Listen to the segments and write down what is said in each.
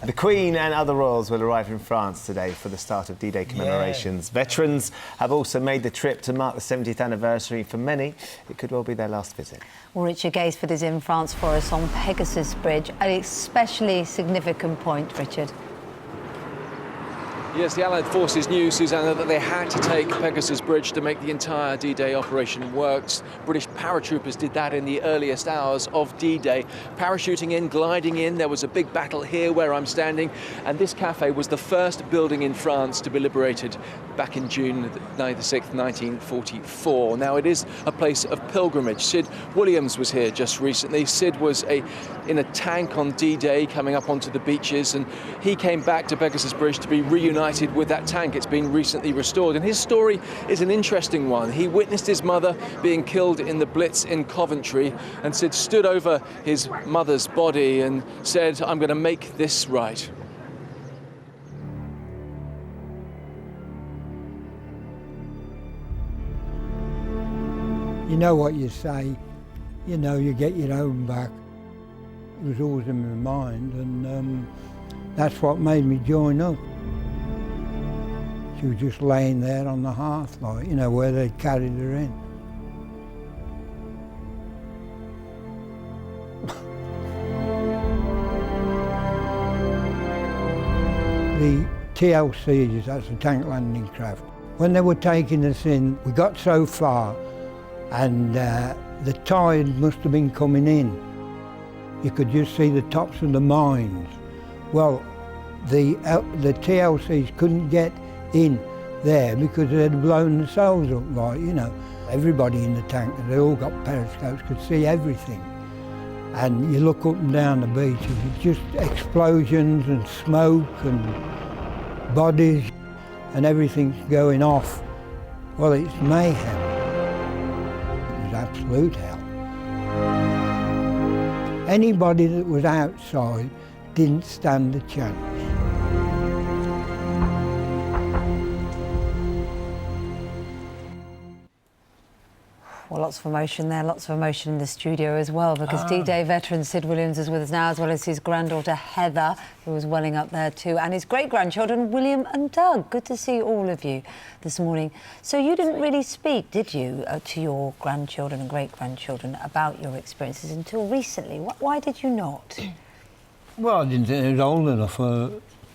The Queen and other royals will arrive in France today for the start of D-Day commemorations. Yeah. Veterans have also made the trip to mark the 70th anniversary. For many, it could well be their last visit. Well, Richard Gaisford is in France for us on Pegasus Bridge. An especially significant point, Richard. Yes, the Allied forces knew, Susanna, that they had to take Pegasus Bridge to make the entire D-Day operation work. British paratroopers did that in the earliest hours of D-Day. Parachuting in, gliding in, there was a big battle here where I'm standing, and this cafe was the first building in France to be liberated back in June the 6th, 1944. Now, it is a place of pilgrimage. Sid Williams was here just recently. Sid was in a tank on D-Day coming up onto the beaches, and he came back to Pegasus Bridge to be reunited with that tank. It's been recently restored, and his story is an interesting one. He witnessed his mother being killed in the Blitz in Coventry, and Sid stood over his mother's body and said, "I'm going to make this right." You know what you say, you know, you get your own back. It was always in my mind, and that's what made me join up. She was just laying there on the hearth, like, you know, where they'd carried her in. The TLCs, that's the tank landing craft, when they were taking us in, we got so far and the tide must have been coming in. You could just see the tops of the mines. Well, the TLCs couldn't get in there because they had blown themselves up, like, you know. Everybody in the tank, they all got periscopes, could see everything. And you look up and down the beach, it's just explosions and smoke and bodies and everything's going off. Well, it's mayhem. It was absolute hell. Anybody that was outside didn't stand a chance. Well, lots of emotion there, lots of emotion in the studio as well, because D-Day veteran Sid Williams is with us now, as well as his granddaughter Heather, who was welling up there too, and his great-grandchildren William and Doug. Good to see all of you this morning. So you didn't really speak, did you, to your grandchildren and great-grandchildren about your experiences until recently? Why did you not? Well, I didn't think I was old enough.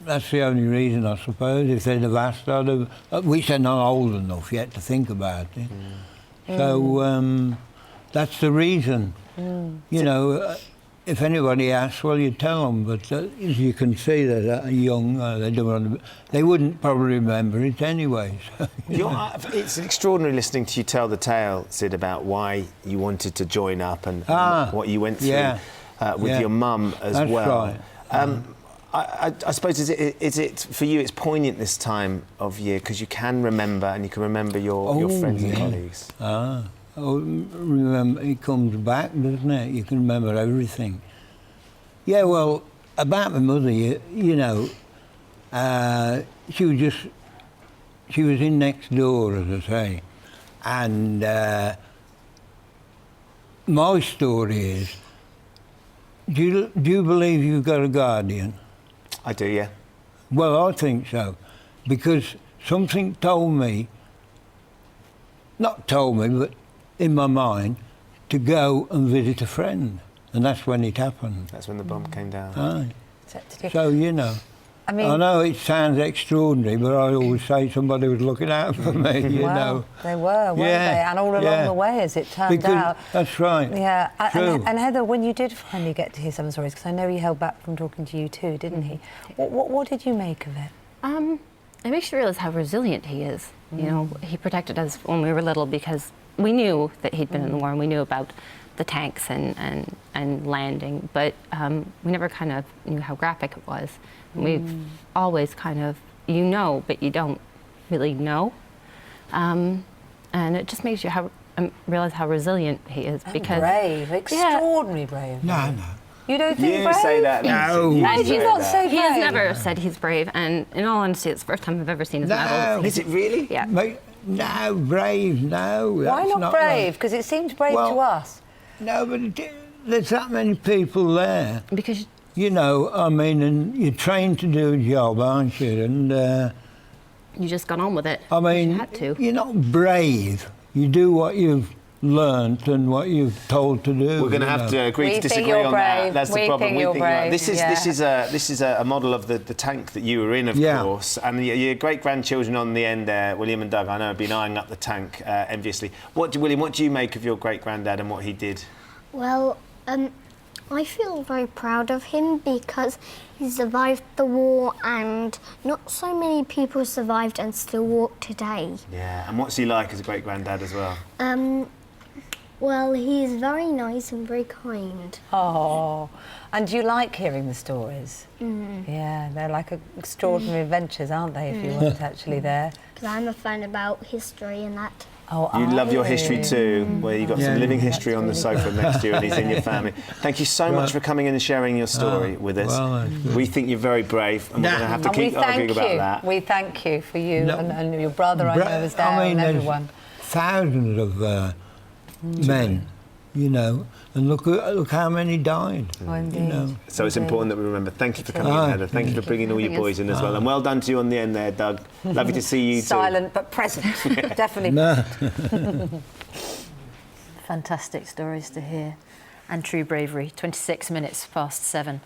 That's the only reason, I suppose. If they'd have asked, I'd have... which they're not old enough yet to think about it. So that's the reason. You know, if anybody asks, well, you tell them. But as you can see, they're young. They wouldn't probably remember it anyway. So, it's extraordinary listening to you tell the tale, Sid, about why you wanted to join up and what you went through with your mum as well. That's right. I suppose, is it for you, it's poignant this time of year because you can remember, and you can remember your friends and colleagues. Remember, it comes back, doesn't it? You can remember everything. Yeah, well, about my mother, you know, she was in next door, as I say, and my story is, do you believe you've got a guardian? I do, yeah. Well, I think so, because something told me, not told me, but in my mind, to go and visit a friend. And that's when it happened. That's when the bomb came down. Aye. So, you know, I know it sounds extraordinary, but I always say somebody was looking out for me, you know. They were, weren't they? And all along the way, as it turned out. That's right. Yeah. And Heather, when you did finally get to hear some stories, because I know he held back from talking to you too, didn't he? What did you make of it? It makes you realize how resilient he is. You know, he protected us when we were little because we knew that he'd been in the war and we knew about the tanks and landing, but we never kind of knew how graphic it was. And we've always kind of, you know, but you don't really know. And it just makes you realize how resilient he is. Because brave, extraordinarily brave. No. You don't think brave? You say that now. No. Why did you not say brave? He has never said he's brave, and in all honesty, it's the first time I've ever seen his medal. Is it really? Yeah. No, brave, no. Why not brave? Because it seemed brave to us. No, but there's that many people there. Because you know, I mean, and you're trained to do a job, aren't you? And You just got on with it. I mean, you had to. you're not brave. You do what you've learnt and what you're told to do. We're going to have to agree We to think disagree you're on that. brave. That's the We problem. think you're you are. brave, This is a model of the tank that you were in, of Yeah. course. And your great grandchildren on the end there, William and Doug, I know have been eyeing up the tank enviously. William, what do you make of your great granddad and what he did? Well, I feel very proud of him because he survived the war and not so many people survived and still walk today. Yeah. And what's he like as a great granddad as well? Well, he's very nice and very kind. Oh, and do you like hearing the stories? Yeah, they're like extraordinary adventures, aren't they, if you weren't actually there? Because I'm a fan about history and that. Oh, You are love your you? history too, where you've got some Yeah. living history on the sofa next to you and he's in your family. Thank you so much for coming in and sharing your story with us. well, that's good. We think you're very brave and we're going to have to And we keep arguing thank about you. that. We thank you for you No. and your brother, I know, was there, and there's everyone. thousands of men, you know, and look how many died. Oh, You indeed. know. So it's important that we remember. Thank you for coming in, Aye. Heather. Thank you for bringing all your boys in as well. And well done to you on the end there, Doug. Lovely to see you too. Silent but present, definitely. No. Fantastic stories to hear. And true bravery, 26 minutes past 7.